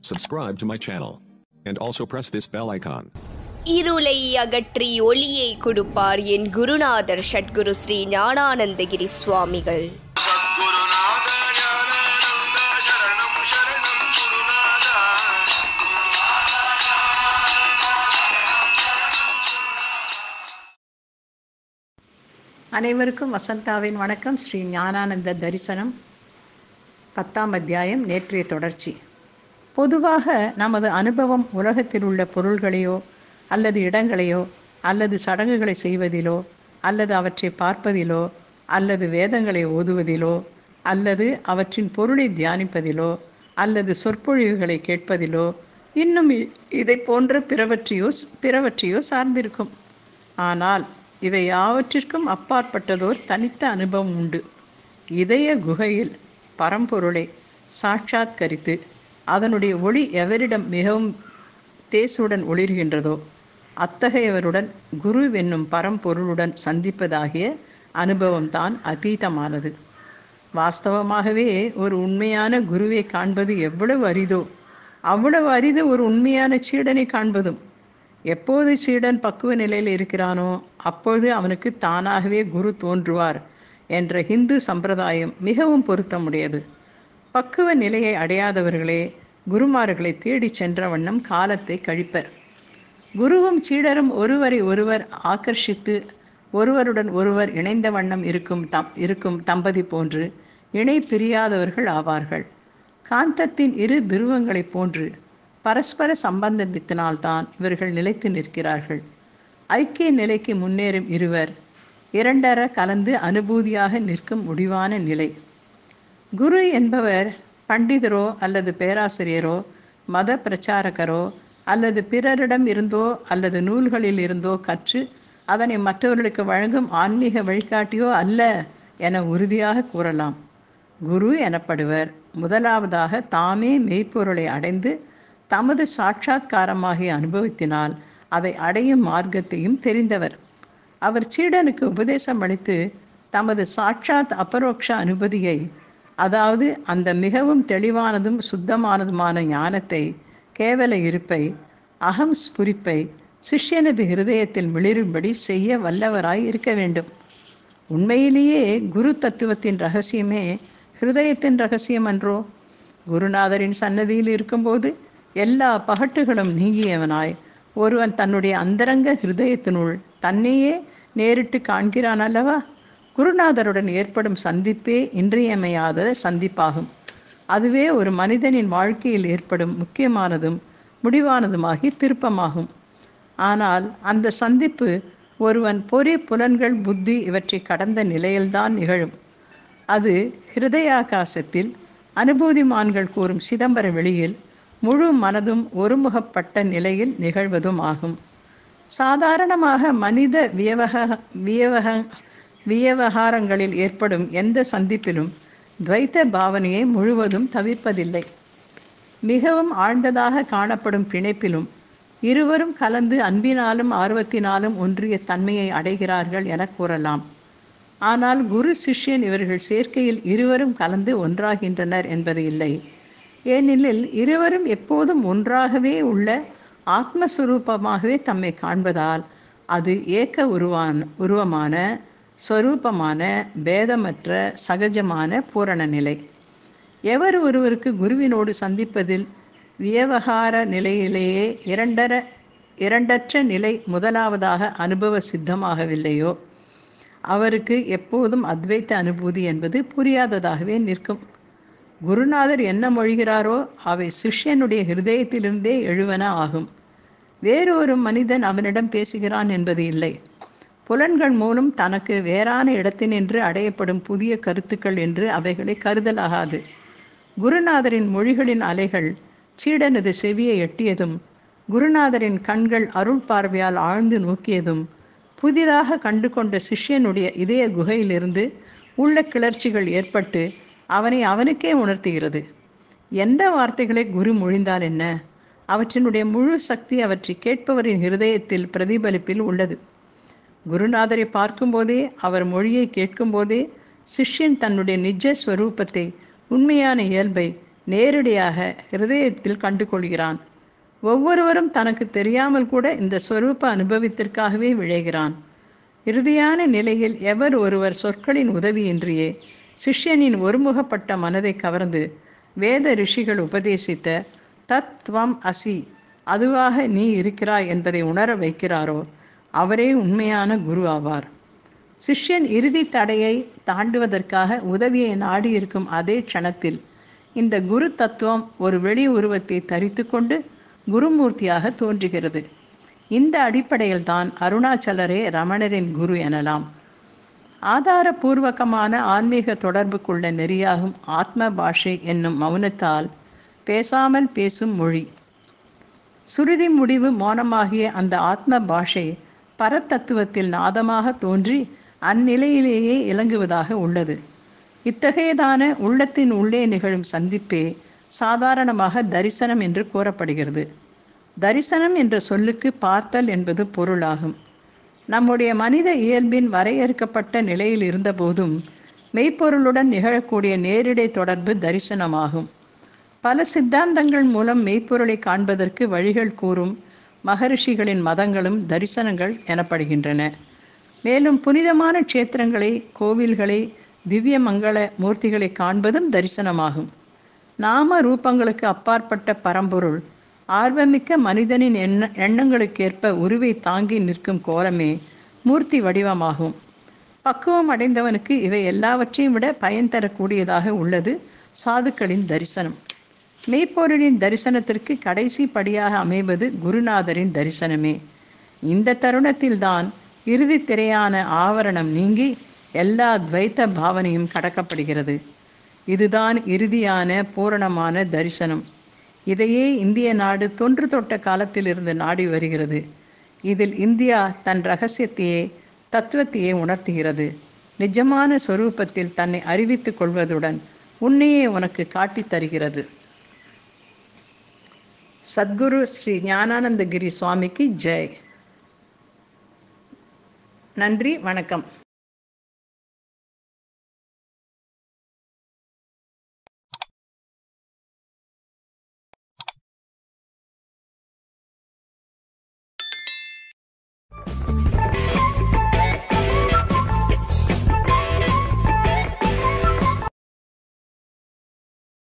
Subscribe to my channel. And also press this bell icon. இருளை அகற்றி ஒளியை கொடுப்பார் என் குருநாதர் சத்குரு ஸ்ரீ ஞானானந்தகிரி சுவாமிகள். அனைவருக்கும் வசந்தாவின் வணக்கம். ஸ்ரீ ஞானானந்த தரிசனம் 10ஆம் அத்தியாயம் நேற்றைய தொடர்ச்சி. பொதுவாக நமது அனுபவம் உலகத்தில் உள்ள பொருள்களையோ அல்லது இடங்களையோ அல்லது சடங்குகளை செய்வதிலோ அல்லது அவற்றை பார்ப்பதிலோ அல்லது வேதங்களை ஓதுவதிலோ அல்லது அவற்றின் பொருளை தியானிப்பதிலோ அல்லது சொற்பொழிவுகளை கேட்பதிலோ இன்னும் இதை போன்ற பிறவற்றையோ சார்ந்திருக்கும். ஆனால் இவை யாவற்றிற்கும் அப்பாற்பட்டதோர் தனித்த அனுபவம் உண்டு. இதய குகையில் பரம்பொருளை சாட்சாத்கரித்து அதனுடைய ஒளி எவரிடம் மிகவும் தேசுடன் ஒளிர்கின்றதோ அத்தகையவருடன் குரு என்னும் பரம்பொருளுடன் சந்திப்பதாகிய அனுபவம்தான் அதீதமானது. வாஸ்தவமாகவே ஒரு உண்மையான குருவை காண்பது எவ்வளவு அரிதோ அவ்வளவு அரிது ஒரு உண்மையான சீடனை காண்பதும். எப்போது சீடன் பக்குவ நிலையில் இருக்கிறானோ அப்போது அவனுக்கு தானாகவே குரு தோன்றுவார் என்ற ஹிந்து சம்பிரதாயம் மிகவும் பொருத்தமுடையது. பக்குவ நிலையை அடையாதவர்களே குருமார்களை தேடி சென்ற வண்ணம் காலத்தை கழிப்பர். குருவும் சீடரும் ஒருவரை ஒருவர் ஆக்கர்ஷித்து ஒருவருடன் ஒருவர் இணைந்த வண்ணம் இருக்கும் தம்பதி போன்று இணை பிரியாதவர்கள் ஆவார்கள். காந்தத்தின் இரு துருவங்களைப் போன்று பரஸ்பர சம்பந்தத்தினால்தான் இவர்கள் நிலைத்து நிற்கிறார்கள். ஐக்கிய நிலைக்கு முன்னேறும் இருவர் இரண்டர கலந்து அனுபூதியாக நிற்கும் முடிவான நிலை. குரு என்பவர் பண்டிதரோ அல்லது பேராசிரியரோ மத பிரச்சாரகரோ அல்லது பிறரிடம் இருந்தோ அல்லது நூல்களில் இருந்தோ கற்று அதனை மற்றவர்களுக்கு வழங்கும் ஆன்மீக வழிகாட்டியோ அல்ல என உறுதியாக கூறலாம். குரு எனப்படுவர் முதலாவதாக தாமே மெய்ப்பொருளை அடைந்து தமது சாட்சாத்காரமாகிய அனுபவத்தினால் அதை அடையும் மார்க்கத்தையும் தெரிந்தவர். அவர் சீடனுக்கு உபதேசம் அளித்து தமது சாட்சாத் அபரோக்ஷ அனுபதியை, அதாவது அந்த மிகவும் தெளிவானதும் சுத்தமானதுமான ஞானத்தை, கேவல இருப்பை, அகம் ஸ்புரிப்பை சிஷ்யனது ஹிருதயத்தில் மிளிரும்படி செய்ய வல்லவராய் இருக்க வேண்டும். உண்மையிலேயே குரு தத்துவத்தின் ரகசியமே ஹிருதயத்தின் ரகசியம் அன்றோ? குருநாதரின் சன்னதியில் இருக்கும்போது எல்லா பகட்டுகளும் நீங்கியவனாய் ஒருவன் தன்னுடைய அந்தரங்க ஹிருதயத்தினுள் தன்னையே நேரிட்டு காண்கிறான் அல்லவா? குருநாதருடன் ஏற்படும் சந்திப்பே இன்றியமையாத சந்திப்பாகும். அதுவே ஒரு மனிதனின் வாழ்க்கையில் ஏற்படும் முக்கியமானதும் முடிவானதுமாகி திருப்பமாகும். ஆனால் அந்த சந்திப்பு ஒருவன் பொறி புலன்கள் புத்தி இவற்றை கடந்த நிலையில்தான் நிகழும். அது ஹிருதயாகாசத்தில் அனுபூதிமான்கள் கூறும் சிதம்பர வெளியில் முழு மனதும் ஒருமுகப்பட்ட நிலையில் நிகழ்வதும் ஆகும். சாதாரணமாக மனித வியவகாரங்களில் ஏற்படும் எந்த சந்திப்பிலும் துவைத்த பாவனையை முழுவதும் தவிர்ப்பதில்லை. மிகவும் ஆழ்ந்ததாக காணப்படும் பிணைப்பிலும் இருவரும் கலந்து அன்பினாலும் ஆர்வத்தினாலும் ஒன்றிய தன்மையை அடைகிறார்கள் என கூறலாம். ஆனால் குரு சிஷ்யன் இவர்கள் சேர்க்கையில் இருவரும் கலந்து ஒன்றாகின்றனர் என்பது இல்லை. ஏனெனில் இருவரும் எப்போதும் ஒன்றாகவே உள்ள ஆத்மஸ்வரூபமாகவே தம்மை காண்பதால் அது ஏக்க உருவமான ஸ்வரூபமான பேதமற்ற சகஜமான பூரண நிலை. எவர் ஒருவருக்கு குருவினோடு சந்திப்பதில் வியவகார நிலையிலேயே இரண்டற்ற நிலை முதலாவதாக அனுபவ சித்தமாகவில்லையோ அவருக்கு எப்போதும் அத்வைத்த அனுபூதி என்பது புரியாததாகவே நிற்கும். குருநாதர் என்ன மொழிகிறாரோ அவை சிஷ்யனுடைய ஹிருதயத்திலிருந்தே எழுவன ஆகும். வேறு ஒரு மனிதன் அவனிடம் பேசுகிறான் என்பது இல்லை. புலன்கள் மூலம் தனக்கு வேறான இடத்தினின்று அடையப்படும் புதிய கருத்துக்கள் என்று அவைகளை கருதலாகாது. குருநாதரின் மொழிகளின் அலைகள் சீடனது செவியை எட்டியதும் குருநாதரின் கண்கள் அருள் பார்வையால் ஆழ்ந்து நோக்கியதும் புதிதாக கண்டு கொண்ட சிஷ்யனுடைய இதய குகையிலிருந்து உள்ள கிளர்ச்சிகள் ஏற்பட்டு அவனை அவனுக்கே உணர்த்துகிறது. எந்த வார்த்தைகளை குரு மொழிந்தால் என்ன? அவற்றினுடைய முழு சக்தி அவற்றை கேட்பவரின் ஹிருதயத்தில் பிரதிபலிப்பில் உள்ளது. குருநாதரை பார்க்கும்போதே அவர் மொழியை கேட்கும்போதே சிஷ்யன் தன்னுடைய நிஜ ஸ்வரூபத்தை, உண்மையான இயல்பை நேரடியாக ஹிருதயத்தில் கண்டு கொள்கிறான். ஒவ்வொருவரும் தனக்கு தெரியாமல் கூட இந்த ஸ்வரூப அனுபவத்திற்காகவே விழைகிறான். இறுதியான நிலையில் எவர் ஒருவர் சொற்களின் உதவியின்றியே சிஷ்யனின் ஒருமுகப்பட்ட மனதை கவர்ந்து வேத ரிஷிகள் உபதேசித்த தத்வம் அசி, அதுவாக நீ இருக்கிறாய் என்பதை உணர வைக்கிறாரோ அவரே உண்மையான குரு ஆவார். சிஷ்யன் இறுதி தடையை தாண்டுவதற்காக உதவியை நாடியிருக்கும் அதே க்ஷணத்தில் இந்த குரு தத்துவம் ஒரு வெளி உருவத்தை தரித்து கொண்டு குருமூர்த்தியாக தோன்றுகிறது. இந்த அடிப்படையில் தான் அருணாச்சலரே ரமணரின் குரு எனலாம். ஆதாரபூர்வகமான ஆன்மீக தொடர்புக்குள்ள நெறியாகும் ஆத்ம பாஷை என்னும் மௌனத்தால் பேசாமல் பேசும் மொழி. சுருதி முடிவு மௌனமாகிய அந்த ஆத்ம பாஷை பரத்தத்துவத்தில் நாதமாக தோன்றி அந்நிலையிலேயே இலங்குவதாக உள்ளது. இத்தகையதான உள்ளத்தின் உள்ளே நிகழும் சந்திப்பே சாதாரணமாக தரிசனம் என்று கூறப்படுகிறது. தரிசனம் என்ற சொல்லுக்கு பார்த்தல் என்பது பொருளாகும். நம்முடைய மனித இயல்பின் வரையறுக்கப்பட்ட நிலையில் இருந்தபோதும் மெய்ப்பொருளுடன் நிகழக்கூடிய நேரிடை தொடர்பு தரிசனமாகும். பல சித்தாந்தங்கள் மூலம் மெய்ப்பொருளை காண்பதற்கு வழிகள் கூறும் மகரிஷிகளின் மதங்களும் தரிசனங்கள் எனப்படுகின்றன. மேலும் புனிதமான க்ஷேத்திரங்களை, கோவில்களை, திவ்ய மங்கள மூர்த்திகளை காண்பதும் தரிசனமாகும். நாம ரூபங்களுக்கு அப்பாற்பட்ட பரம்பொருள் ஆர்வமிக்க மனிதனின் எண்ணங்களுக்கேற்ப உருவை தாங்கி நிற்கும் கோலமே மூர்த்தி வடிவமாகும். பக்குவம் அடைந்தவனுக்கு இவை எல்லாவற்றையும் விட பயன் தரக்கூடியதாக உள்ளது சாதுக்களின் தரிசனம். மெய்ப்பொருளின் தரிசனத்திற்கு கடைசி படியாக அமைவது குருநாதரின் தரிசனமே. இந்த தருணத்தில்தான் இறுதி திரையான ஆவரணம் நீங்கி எல்லா துவைத்த பாவனையும் கடக்கப்படுகிறது. இதுதான் இறுதியான பூரணமான தரிசனம். இதையே இந்திய நாடு தொன்று தொட்ட காலத்திலிருந்து நாடி வருகிறது. இதில் இந்தியா தன் இரகசியத்தையே தத்துவத்தையே உணர்த்துகிறது. நிஜமான சொரூபத்தில் தன்னை அறிவித்துக் கொள்வதுடன் உன்னையே உனக்கு காட்டித் தருகிறது. சத்குரு ஸ்ரீ ஞானானந்தகிரி சுவாமிக்கு ஜெய். நன்றி, வணக்கம்.